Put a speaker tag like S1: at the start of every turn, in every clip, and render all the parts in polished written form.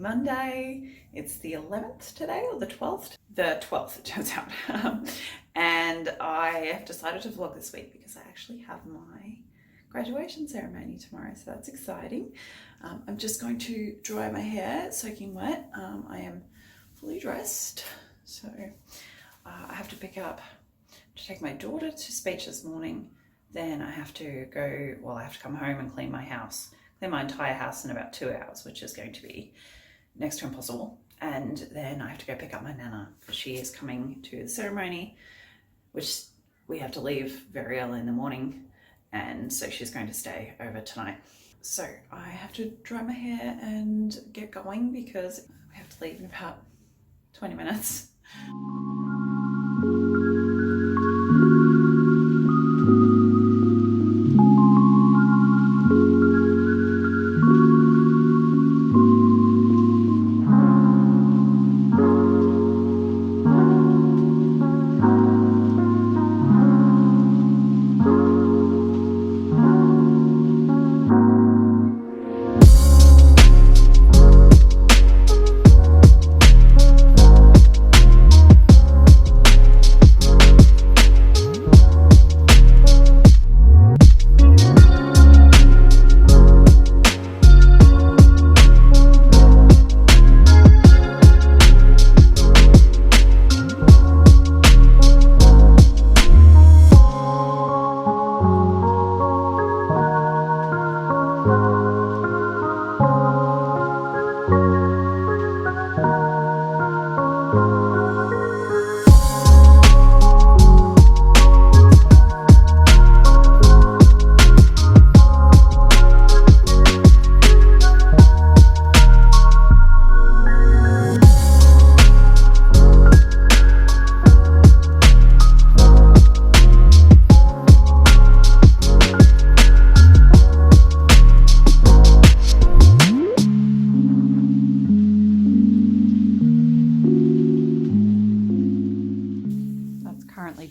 S1: Monday. It's the 11th today, or the 12th? The 12th, it turns out. And I have decided to vlog this week because I actually have my graduation ceremony tomorrow, so that's exciting. I'm just going to dry my hair, soaking wet. I am fully dressed, so I have to take my daughter to speech this morning. Then I have to come home and clean my entire house in about 2 hours, which is going to be next to impossible. And then I have to go pick up my nana because she is coming to the ceremony, which we have to leave very early in the morning. And so she's going to stay over tonight. So I have to dry my hair and get going because we have to leave in about 20 minutes.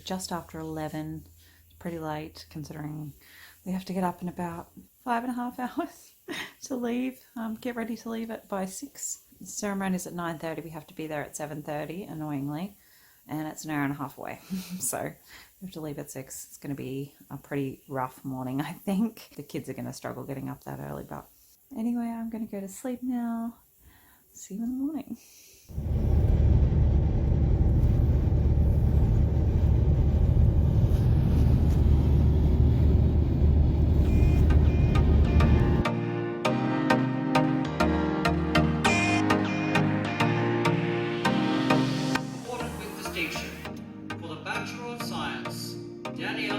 S1: Just after 11. It's pretty late considering we have to get up in about 5.5 hours to leave, get ready to leave it by 6. The ceremony is at 9:30. We have to be there at 7:30, annoyingly, and it's an hour and a half away. So we have to leave at 6. It's going to be a pretty rough morning, I think. The kids are going to struggle getting up that early, but anyway, I'm going to go to sleep now. See you in the morning.
S2: For the Bachelor of Science, Danni.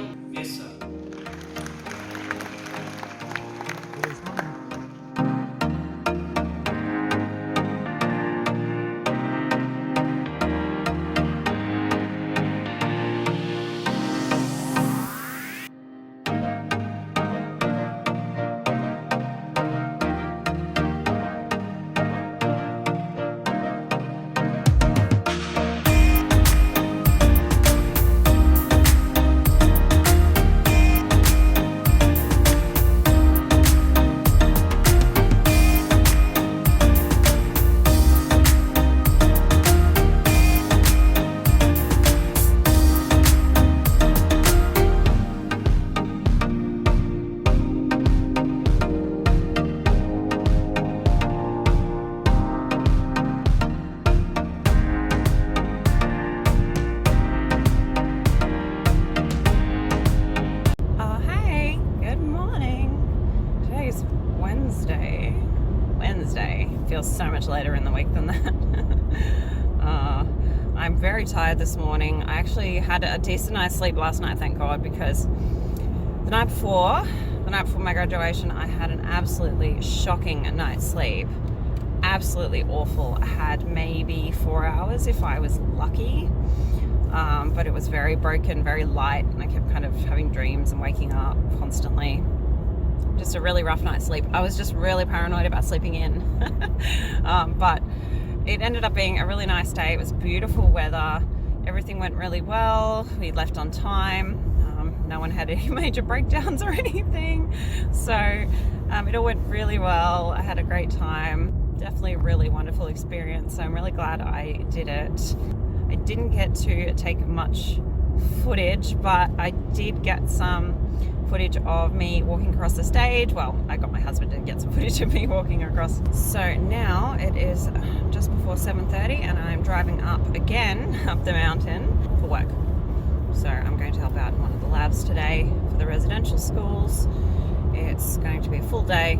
S2: Wednesday. Feels so much later in the week than that. I'm very tired this morning. I actually had a decent night's sleep last night, thank God, because the night before my graduation, I had an absolutely shocking night's sleep. Absolutely awful. I had maybe 4 hours if I was lucky, but it was very broken, very light, and I kept kind of having dreams and waking up constantly. Just a really rough night's sleep. I was just really paranoid about sleeping in. But it ended up being a really nice day. It was beautiful weather. Everything went really well. We left on time. No one had any major breakdowns or anything. So it all went really well. I had a great time. definitely a really wonderful experience. So I'm really glad I did it. I didn't get to take much footage, but I did get some footage of me walking across the stage. Well, I got my husband to get some footage of me walking across. So now it is just before 7:30 and I'm driving up again up the mountain for work. So I'm going to help out in one of the labs today for the residential schools. It's going to be a full day.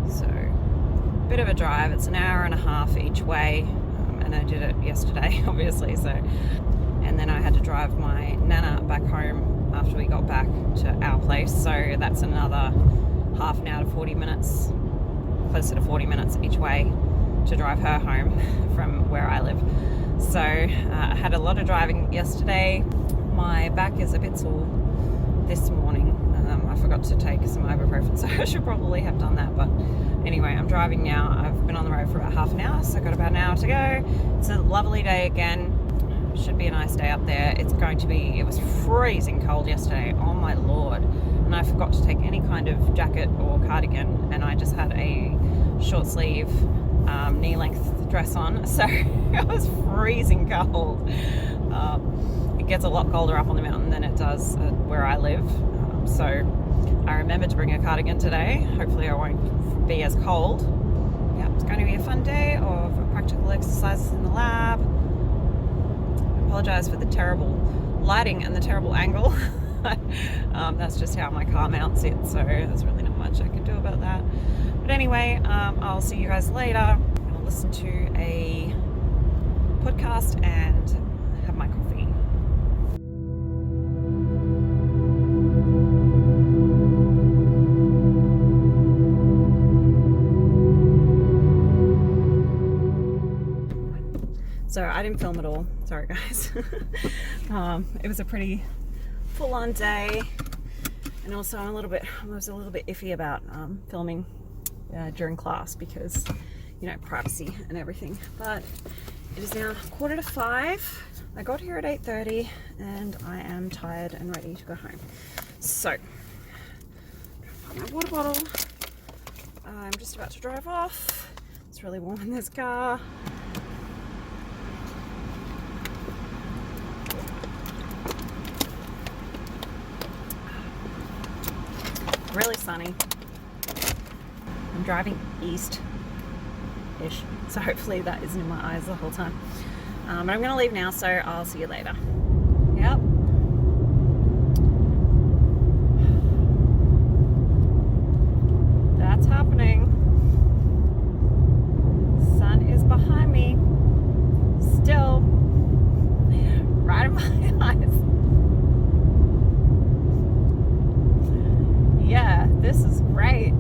S2: So a bit of a drive. It's an hour and a half each way, and I did it yesterday, obviously. So, and then I had to drive my nana back home after we got back to our place. So that's another half an hour to 40 minutes, closer to 40 minutes each way to drive her home from where I live. So I had a lot of driving yesterday. My back is a bit sore this morning. I forgot to take some ibuprofen, so I should probably have done that. But anyway, I'm driving now. I've been on the road for about half an hour, so I've got about an hour to go. It's a lovely day again. Should be a nice day up there. It's going to be, it was freezing cold yesterday. Oh my Lord. And I forgot to take any kind of jacket or cardigan, and I just had a short sleeve knee length dress on. So it was freezing cold. It gets a lot colder up on the mountain than it does where I live. So I remembered to bring a cardigan today. Hopefully I won't be as cold. Yeah, it's going to be a fun day of practical exercises in the lab. I apologize for the terrible lighting and the terrible angle. That's just how my car mounts it, so there's really not much I can do about that. But anyway, I'll see you guys later. I'll listen to a podcast and have my coffee. So I didn't film at all. Sorry, guys. It was a pretty full-on day, and also I was a little bit iffy about filming during class because, you know, privacy and everything. But it is now 4:45. I got here at 8:30, and I am tired and ready to go home. So, my water bottle. I'm just about to drive off. It's really warm in this car. Really sunny. I'm driving east-ish, so hopefully that isn't in my eyes the whole time. But I'm going to leave now, so I'll see you later. Yep. That's happening. Sun is behind me. Still. Right in my eyes. Yeah, this is great.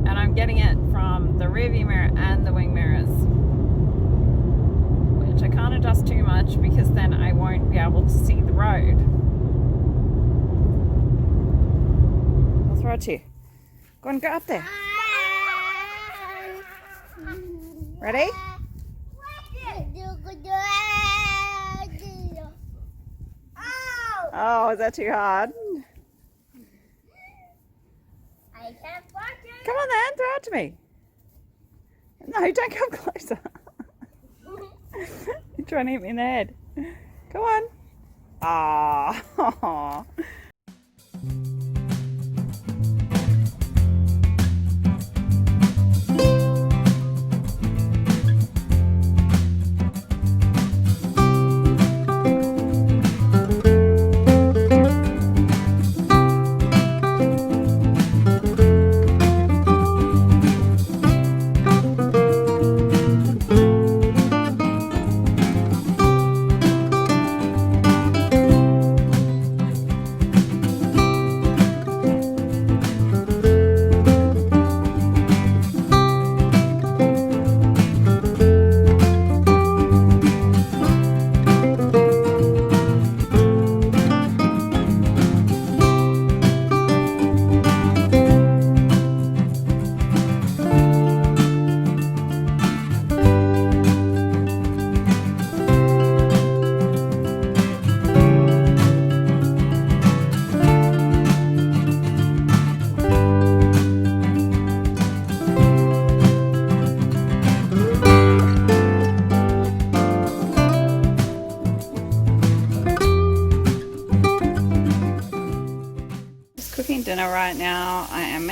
S2: And I'm getting it from the rearview mirror and the wing mirrors, which I can't adjust too much because then I won't be able to see the road. I'll throw it to you. Go and go up there. Ready? Oh, is that too hard? Come on then, throw it to me. No, don't come closer. You're trying to hit me in the head. Come on. Ah.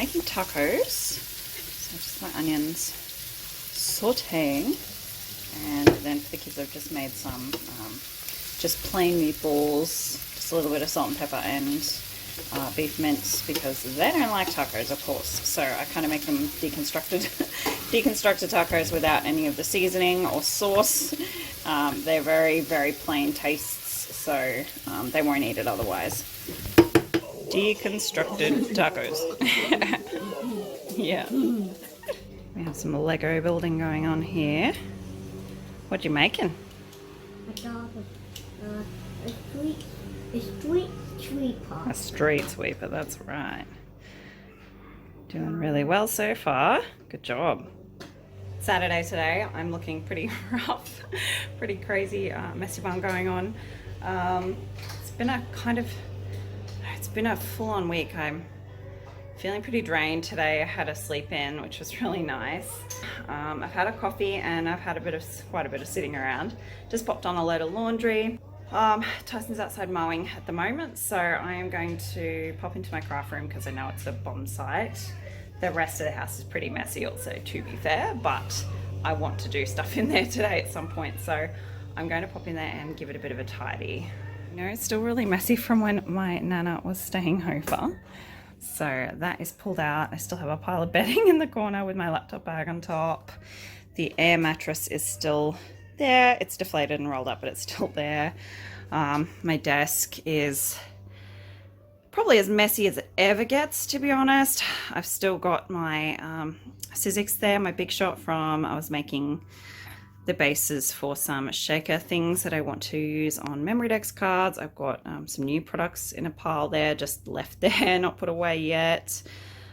S2: making tacos. So just my onions sauteing, and then for the kids I've just made some just plain meatballs, just a little bit of salt and pepper and beef mince, because they don't like tacos, of course. So I kind of make them deconstructed tacos without any of the seasoning or sauce. They're very, very plain tastes, so they won't eat it otherwise. Deconstructed tacos. Yeah. We have some Lego building going on here. What you making?
S3: A street sweeper.
S2: A street sweeper, that's right. Doing really well so far. Good job. Saturday today. I'm looking pretty rough, pretty crazy, messy one going on. It's been a full-on week. I'm feeling pretty drained today. I had a sleep in, which was really nice. I've had a coffee and I've had quite a bit of sitting around. Just popped on a load of laundry. Tyson's outside mowing at the moment, so I am going to pop into my craft room because I know it's a bomb site. The rest of the house is pretty messy also, to be fair, but I want to do stuff in there today at some point, so I'm going to pop in there and give it a bit of a tidy. You know, it's still really messy from when my nana was staying over. So that is pulled out. I still have a pile of bedding in the corner with my laptop bag on top. The air mattress is still there. It's deflated and rolled up, but it's still there. My desk is probably as messy as it ever gets, to be honest. I've still got my Sizzix there, my Big Shot from, I was making the bases for some shaker things that I want to use on memory decks cards. I've got some new products in a pile there, just left there, not put away yet.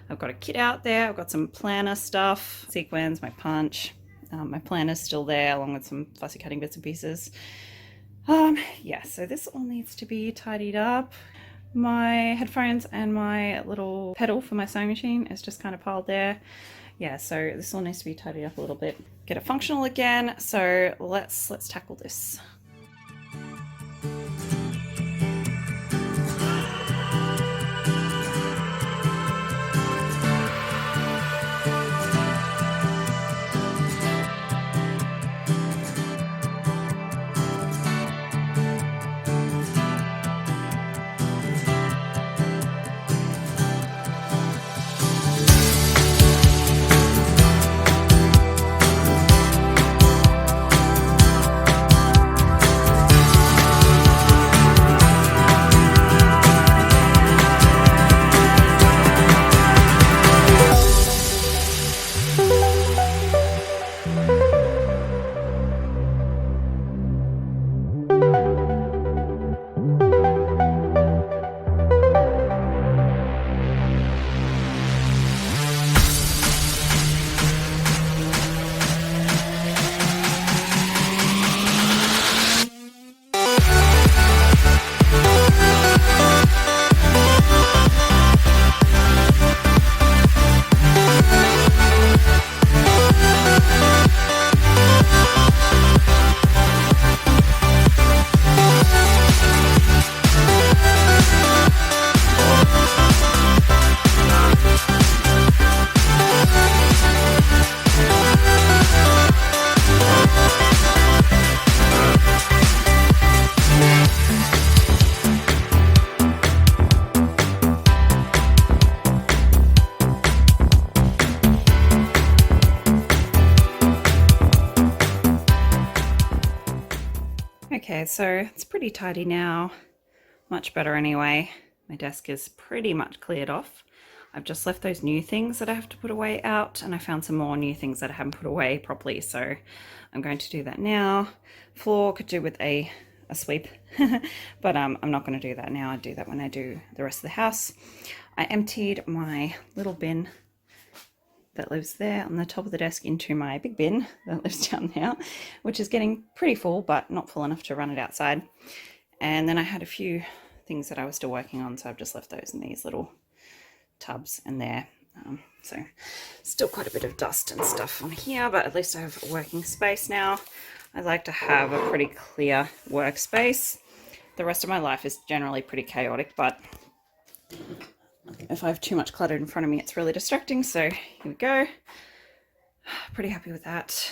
S2: I've got a kit out there. I've got some planner stuff, sequins, my punch. My planner's still there, along with some fussy cutting bits and pieces. Yeah, so this all needs to be tidied up. My headphones and my little pedal for my sewing machine is just kind of piled there. Yeah, so this all needs to be tidied up a little bit, get it functional again. So let's tackle this. Okay, so it's pretty tidy now, much better anyway. My desk is pretty much cleared off. I've just left those new things that I have to put away out, and I found some more new things that I haven't put away properly, so I'm going to do that now. Floor could do with a sweep, but I'm not going to do that now. I do that when I do the rest of the house. I emptied my little bin that lives there on the top of the desk into my big bin that lives down there, which is getting pretty full, but not full enough to run it outside. And then I had a few things that I was still working on, so I've just left those in these little tubs in there. So still quite a bit of dust and stuff on here, but at least I have a working space now. I like to have a pretty clear workspace. The rest of my life is generally pretty chaotic, but if I have too much cluttered in front of me, it's really distracting. So here we go. Pretty happy with that.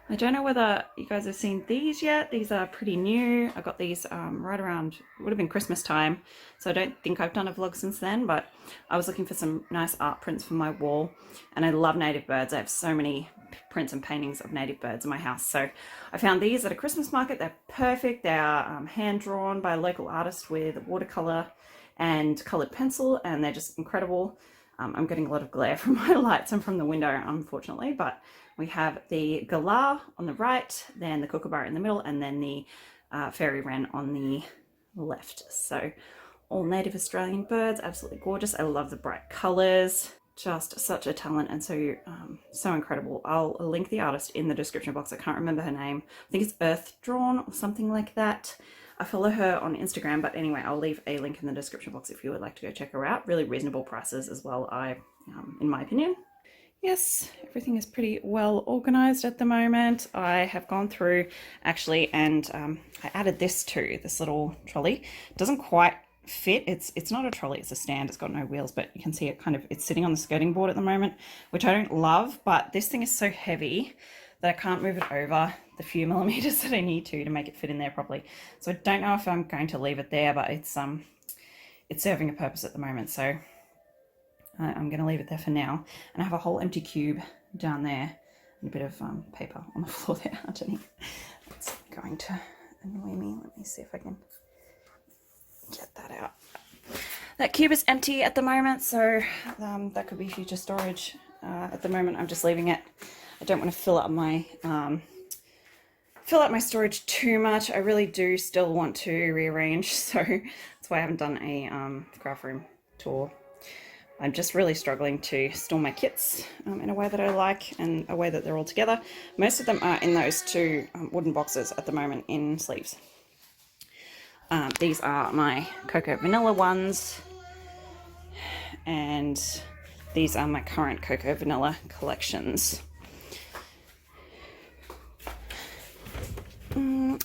S2: I don't know whether you guys have seen these yet. These are pretty new. I got these right around, would have been Christmas time. So I don't think I've done a vlog since then, but I was looking for some nice art prints for my wall. And I love native birds. I have so many prints and paintings of native birds in my house. So I found these at a Christmas market. They're perfect. They are hand drawn by a local artist with watercolor and colored pencil, and they're just incredible. I'm getting a lot of glare from my lights and from the window, unfortunately, but we have the galah on the right, then the kookaburra in the middle, and then the fairy wren on the left. So all native Australian birds, absolutely gorgeous. I love the bright colors, just such a talent, and so incredible. I'll link the artist in the description box. I can't remember her name. I think it's Earth Drawn or something like that. I follow her on Instagram, but anyway, I'll leave a link in the description box if you would like to go check her out. Really reasonable prices as well, in my opinion. Yes, everything is pretty well organized at the moment. I have gone through actually, and I added this to this little trolley. It doesn't quite fit. It's not a trolley, it's a stand. It's got no wheels, but you can see it's sitting on the skirting board at the moment, which I don't love, but this thing is so heavy that I can't move it over the few millimeters that I need to make it fit in there properly. So I don't know if I'm going to leave it there, but it's serving a purpose at the moment. So I'm going to leave it there for now. And I have a whole empty cube down there and a bit of paper on the floor there underneath. It's going to annoy me. Let me see if I can get that out. That cube is empty at the moment, so that could be future storage. At the moment, I'm just leaving it. I don't want to fill up my storage too much. I really do still want to rearrange, so that's why I haven't done a craft room tour. I'm just really struggling to store my kits in a way that I like and a way that they're all together. Most of them are in those two wooden boxes at the moment in sleeves. These are my Cocoa Vanilla ones, and these are my current Cocoa Vanilla collections.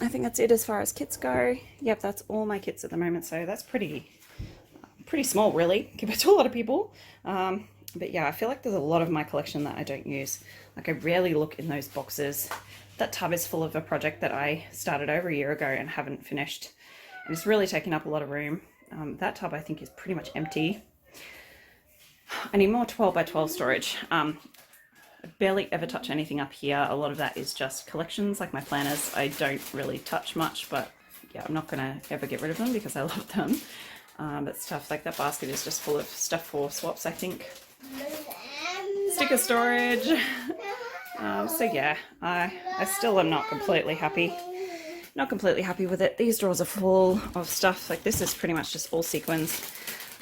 S2: I think that's it as far as kits go. Yep, that's all my kits at the moment, so that's pretty small really compared to a lot of people. But yeah, I feel like there's a lot of my collection that I don't use. Like I rarely look in those boxes. That tub is full of a project that I started over a year ago and haven't finished. And it's really taken up a lot of room. That tub I think is pretty much empty. I need more 12 by 12 storage. I barely ever touch anything up here. A lot of that is just collections, like my planners. I don't really touch much, but yeah, I'm not gonna ever get rid of them because I love them. But stuff like that basket is just full of stuff for swaps, I think. Sticker storage. So yeah, I still am not completely happy. Not completely happy with it. These drawers are full of stuff. Like this is pretty much just all sequins.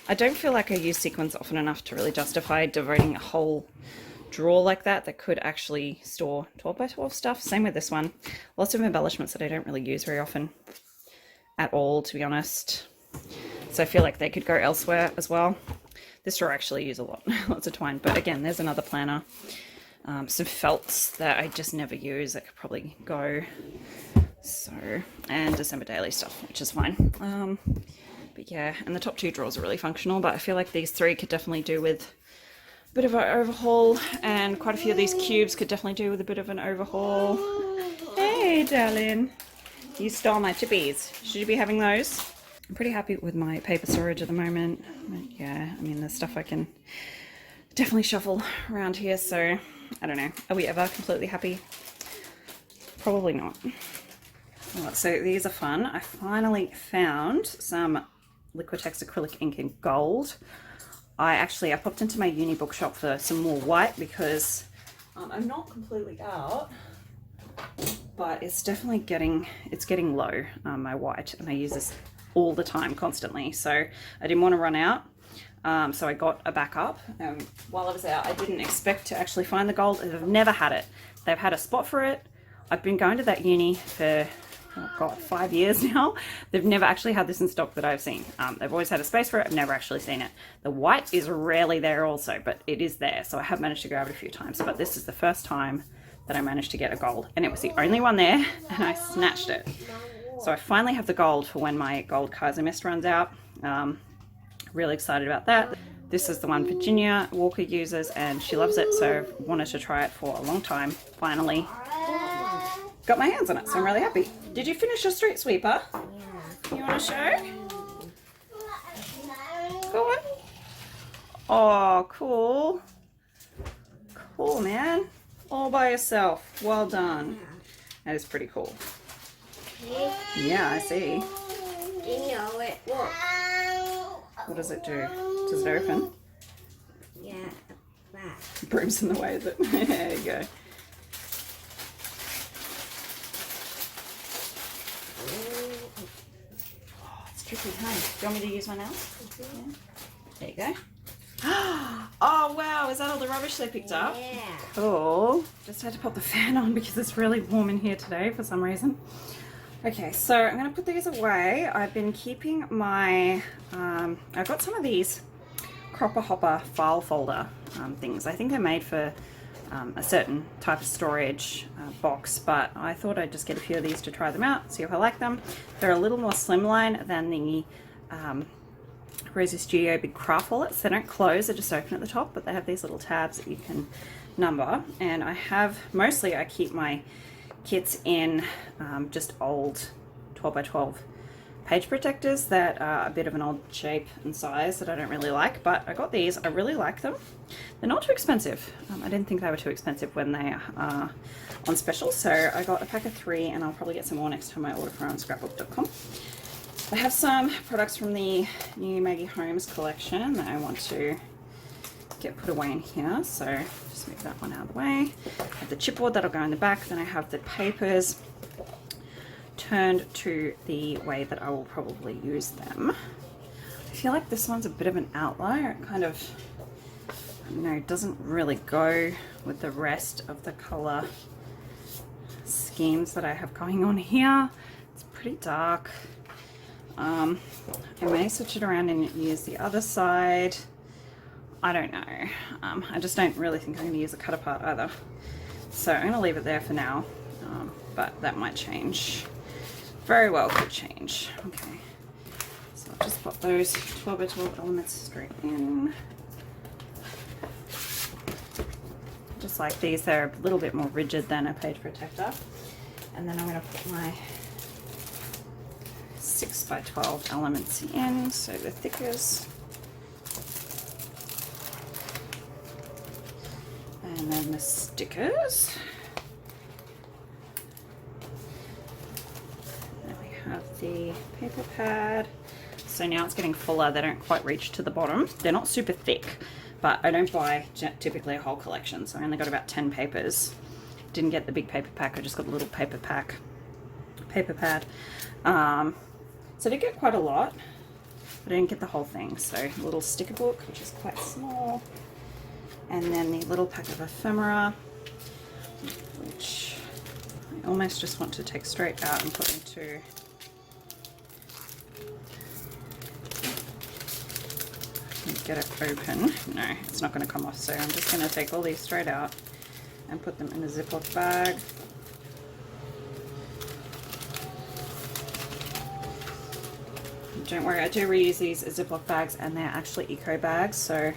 S2: I don't feel like I use sequins often enough to really justify devoting a whole drawer like that could actually store 12 by 12 stuff. Same with this one. Lots of embellishments that I don't really use very often at all, to be honest. So I feel like they could go elsewhere as well. This drawer I actually use a lot, lots of twine. But again, there's another planner. Some felts that I just never use that could probably go. So, and December daily stuff, which is fine. But yeah, and the top two drawers are really functional, but I feel like these three could definitely do with a bit of an overhaul, and quite a few of these cubes could definitely do with a bit of an overhaul. Hey, darling. You stole my chippies. Should you be having those? I'm pretty happy with my paper storage at the moment. But yeah, I mean, there's stuff I can definitely shuffle around here, so I don't know. Are we ever completely happy? Probably not. Right, so these are fun. I finally found some Liquitex acrylic ink in gold. I popped into my uni bookshop for some more white because I'm not completely out, but it's definitely getting low, my white, and I use this all the time, constantly. So I didn't want to run out. So I got a backup. While I was out, I didn't expect to actually find the gold. They've never had it. They've had a spot for it. I've been going to that uni for, oh God, 5 years now. They've never actually had this in stock that I've seen. They've always had a space for it. I've never actually seen it. The white is rarely there also, but it is there. So I have managed to grab it a few times, but this is the first time that I managed to get a gold, and it was the only one there, and I snatched it. So I finally have the gold for when my gold Kaiser mist runs out, really excited about that. This is the one Virginia Walker uses and she loves it, so I've wanted to try it for a long time. Finally got my hands on it, so I'm really happy. Did you finish your street sweeper?
S3: Yeah.
S2: You want to show? Go on. Oh, cool. Cool, man. All by yourself. Well done. That is pretty cool. Yeah, I see.
S3: You know it works.
S2: What does it do? Does it open?
S3: Yeah, that.
S2: Broom's in the way, is it? There you go. Oh, it's tricky, huh? Do you want me to use my nails? Yeah. There you go. Oh, wow. Is that all the rubbish they picked up?
S3: Yeah.
S2: Cool. Just had to pop the fan on because it's really warm in here today for some reason. Okay, so I'm going to put these away. I've been keeping my, I've got some of these Cropper Hopper file folder things. I think they're made for a certain type of storage box, but I thought I'd just get a few of these to try them out, see if I like them. They're a little more slimline than the Rosy Studio big craft wallets. They don't close, they just open at the top, but they have these little tabs that you can number. And I have, mostly I keep my kits in just old 12 by 12 page protectors that are a bit of an odd shape and size that I don't really like, but I got these. I really like them. They're not too expensive. I didn't think they were too expensive when they are on special, so I got a pack of 3 and I'll probably get some more next time I order from on scrapbook.com. I have some products from the new Maggie Holmes collection that I want to get put away in here, so just move that one out of the way. I have the chipboard that'll go in the back, then I have the papers turned to the way that I will probably use them. I feel like this one's a bit of an outlier. It kind of, you know, doesn't really go with the rest of the color schemes that I have going on here. It's pretty dark. I may switch it around and use the other side. I don't know. I just don't really think I'm going to use a cut apart either. So I'm going to leave it there for now, but that might change. Very well could change. Okay, so I'll just pop those 12 by 12 elements straight in. Just like these, they're a little bit more rigid than a page protector. And then I'm going to put my 6 by 12 elements in, so the thickest. And then the stickers. Then we have the paper pad. So now it's getting fuller. They don't quite reach to the bottom. They're not super thick, but I don't buy typically a whole collection, so I only got about 10 papers. Didn't get the big paper pack, I just got a little paper pad. So I did get quite a lot, but I didn't get the whole thing. So a little sticker book, which is quite small. And then the little pack of ephemera, which I almost just want to take straight out and put into get it open. No, it's not going to come off, so I'm just going to take all these straight out and put them in a Ziploc bag. Don't worry, I do reuse these as Ziploc bags, and they're actually eco bags, so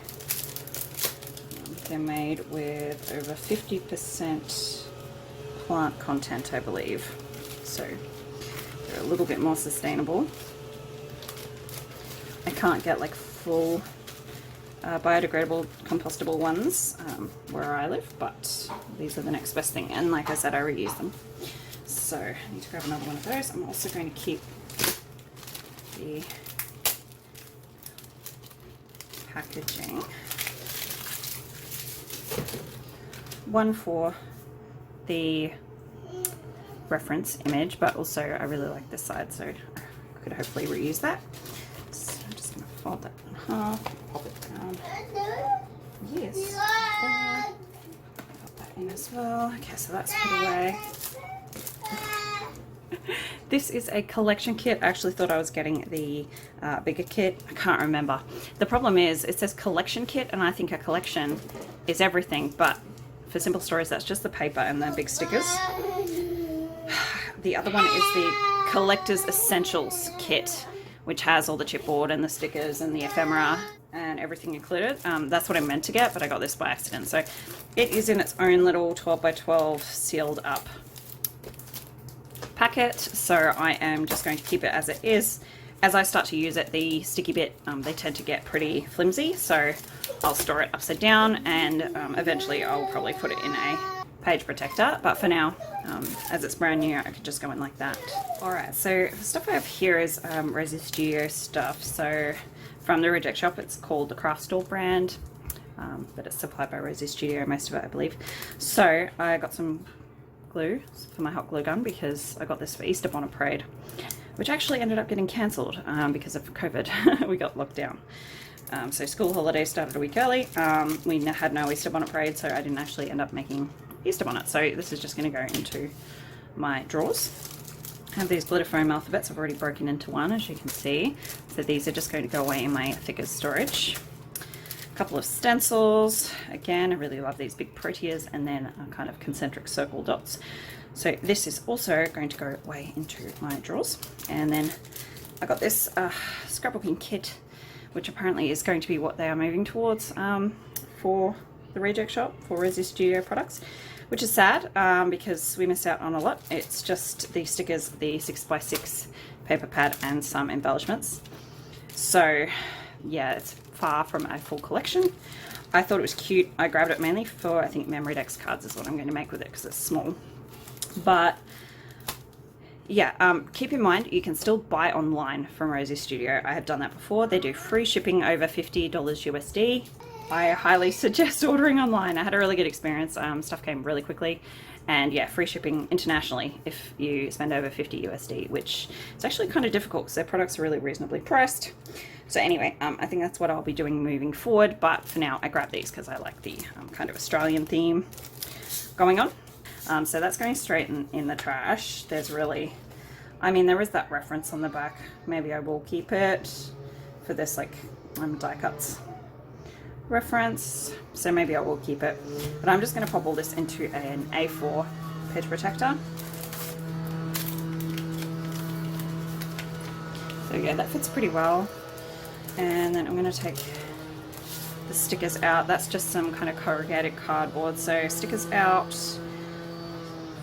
S2: they're made with over 50% plant content, I believe. So they're a little bit more sustainable. I can't get like full biodegradable, compostable ones where I live, but these are the next best thing. And like I said, I reuse them. So I need to grab another one of those. I'm also going to keep the packaging. One for the reference image, but also I really like this side, so I could hopefully reuse that. So I'm just going to fold that in half, pop it down. Yes. Pop that in as well. Okay, so that's put away. This is a collection kit. I actually thought I was getting the bigger kit. I can't remember. The problem is it says collection kit, and I think a collection is everything, but for Simple Stories, that's just the paper and the big stickers. The other one is the Collector's Essentials kit, which has all the chipboard and the stickers and the ephemera and everything included. That's what I meant to get, but I got this by accident. So it is in its own little 12 by 12 sealed up packet. So I am just going to keep it as it is. As I start to use it, the sticky bit, they tend to get pretty flimsy. So I'll store it upside down, and eventually I'll probably put it in a page protector. But for now, as it's brand new, I could just go in like that. Alright, so the stuff I have here is Resi Studio stuff. So from the Reject Shop, it's called the Craft Store brand, but it's supplied by Resi Studio, most of it I believe. So I got some glue for my hot glue gun because I got this for Easter Bonnet Parade, which actually ended up getting cancelled because of COVID. We got locked down. So school holidays started a week early. We had no Easter Bonnet Parade, so I didn't actually end up making Easter bonnets. So this is just going to go into my drawers. I have these glitter foam alphabets. I've already broken into one, as you can see. So these are just going to go away in my thicker storage. A couple of stencils. Again, I really love these big proteas, and then kind of concentric circle dots. So this is also going to go away into my drawers. And then I got this scrapbooking kit, which apparently is going to be what they are moving towards for the Reject Shop for Resi Studio products, which is sad because we missed out on a lot. It's just the stickers, the 6x6 paper pad, and some embellishments. So yeah, it's far from a full collection. I thought it was cute. I grabbed it mainly for, I think, memory decks cards is what I'm going to make with it because it's small. But yeah, keep in mind you can still buy online from Resi Studio. I have done that before. They do free shipping over $50 USD. I highly suggest ordering online. I had a really good experience. Stuff came really quickly, and yeah, free shipping internationally if you spend over 50 USD, which is actually kind of difficult because their products are really reasonably priced. So anyway, I think that's what I'll be doing moving forward, but for now I grabbed these because I like the kind of Australian theme going on. So that's going straight in the trash. There's really, I mean, there is that reference on the back. Maybe I will keep it for this like die cuts reference, so maybe I will keep it, but I'm just going to pop all this into an A4 page protector. So yeah, that fits pretty well. And then I'm going to take the stickers out. That's just some kind of corrugated cardboard. So stickers out,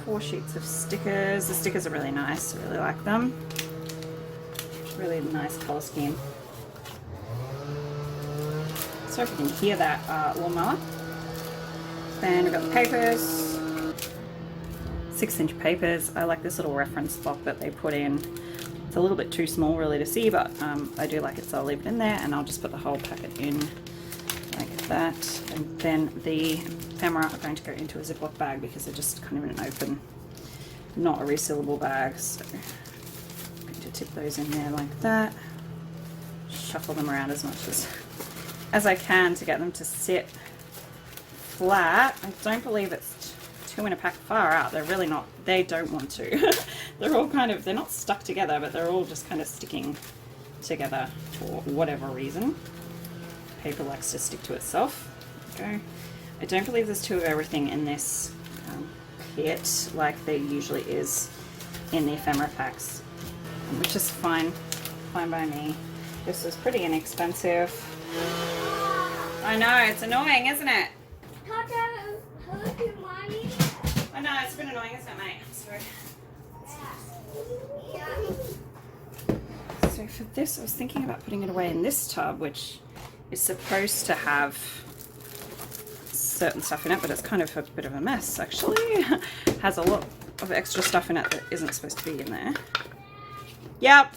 S2: 4 sheets of stickers. The stickers are really nice, I really like them. Really nice color scheme. So if you can hear that lawnmower. Then we've got the papers, 6-inch papers. I like this little reference block that they put in. It's a little bit too small really to see, but I do like it, so I'll leave it in there, and I'll just put the whole packet in like that. And then the ephemera are going to go into a Ziploc bag because they're just kind of in an open, not a resealable bag. So I'm going to tip those in there like that. Shuffle them around as much as I can to get them to sit flat. I don't believe it's 2 in a pack far out. They're really not, they don't want to. They're all kind of, they're not stuck together, but they're all just kind of sticking together for whatever reason. Paper likes to stick to itself. There we go. I don't believe there's 2 of everything in this kit like there usually is in the ephemera packs, which is fine by me. This is pretty inexpensive. I know, it's annoying, isn't it? I know, it's been annoying, isn't it, mate? I'm sorry. So for this, I was thinking about putting it away in this tub, which is supposed to have certain stuff in it, but it's kind of a bit of a mess, actually. Has a lot of extra stuff in it that isn't supposed to be in there. Yep.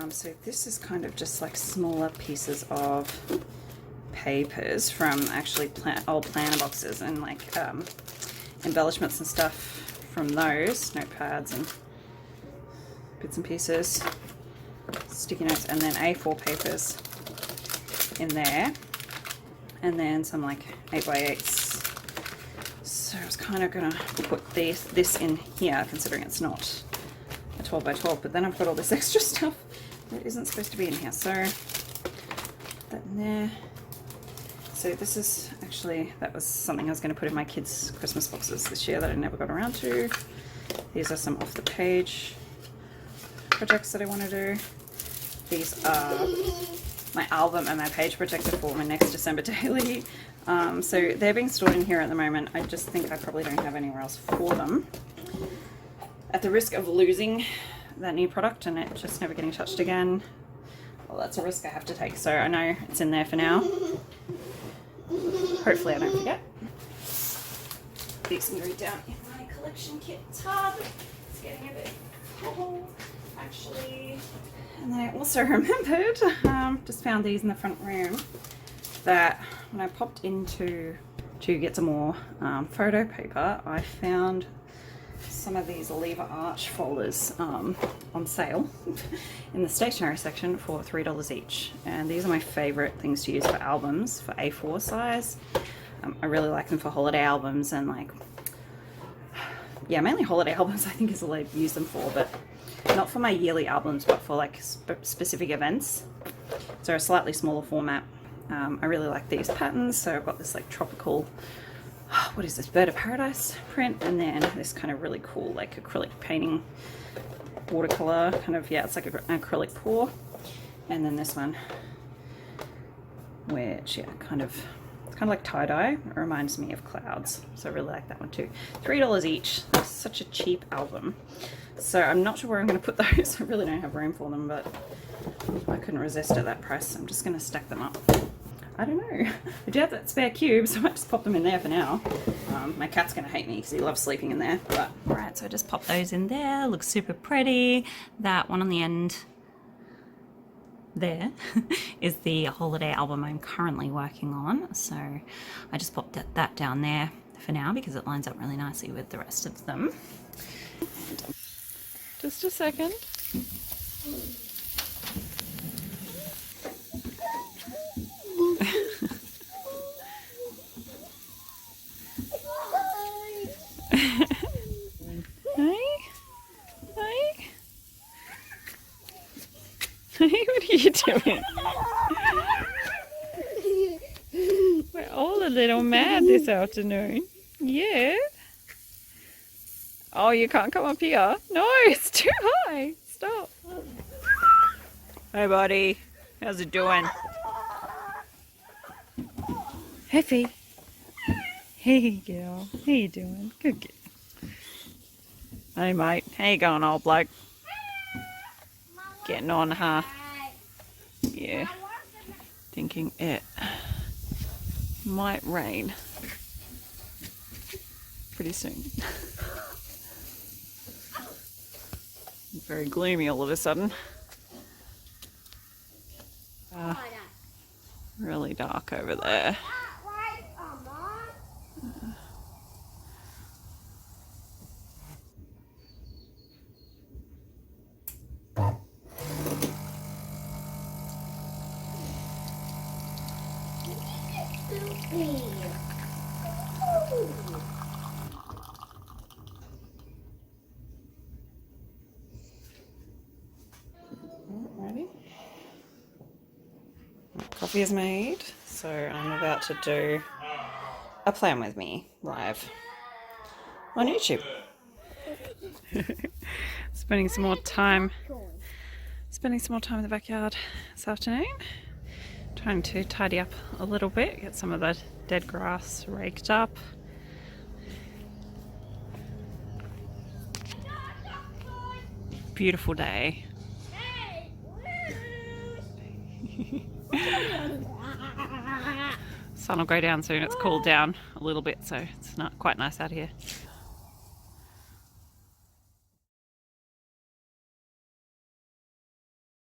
S2: So this is kind of just like smaller pieces of papers from actually old planner boxes and like embellishments and stuff from those, notepads and bits and pieces, sticky notes, and then A4 papers in there, and then some like 8x8s. So I was kind of gonna put this in here, considering it's not a 12 by 12, but then I've got all this extra stuff that isn't supposed to be in here, so that in there. So this is actually, that was something I was going to put in my kids' Christmas boxes this year that I never got around to. These are some off the page projects that I want to do. These are my album and my page protector for my next December daily. So they're being stored in here at the moment. I just think I probably don't have anywhere else for them. At the risk of losing that new product and it just never getting touched again, well, that's a risk I have to take. So I know it's in there for now. Hopefully I don't forget. These can go down in my collection kit tub. It's getting a bit full, actually. And then I also remembered, just found these in the front room, that when I popped into to get some more photo paper, I found some of these lever arch folders on sale in the stationery section for $3 each. And these are my favorite things to use for albums, for A4 size. I really like them for holiday albums and like, yeah, mainly holiday albums I think is all I use them for, but not for my yearly albums, but for like specific events. So a slightly smaller format. I really like these patterns. So I've got this like tropical, what is this, bird of paradise print, and then this kind of really cool like acrylic painting watercolor kind of, yeah, it's like an acrylic pour. And then this one, which, yeah, it's kind of like tie-dye. It reminds me of clouds, so I really like that one too. $3 each. That's such a cheap album. So I'm not sure where I'm going to put those. I really don't have room for them, but I couldn't resist at that price. I'm just going to stack them up. I don't know. I do have that spare cube, so I might just pop them in there for now. My cat's going to hate me because he loves sleeping in there. But alright, so I just popped those in there. Looks super pretty. That one on the end there is the holiday album I'm currently working on. So I just popped that down there for now because it lines up really nicely with the rest of them. Just a second. What are you doing? We're all a little mad this afternoon. Yeah. Oh, you can't come up here. No, it's too high. Stop. Hey, buddy. How's it doing? Heffy. Hey, girl. How you doing? Good girl. Hey, mate. How you going, old bloke? Getting on, huh? Yeah. Thinking it might rain pretty soon. Very gloomy all of a sudden. Really dark over there. Ready? Coffee is made, so I'm about to do a Plan With Me live on YouTube. Spending some more time in the backyard this afternoon, trying to tidy up a little bit, get some of the dead grass raked up. Beautiful day. Sun will go down soon. It's cooled down a little bit, so it's not quite nice out here.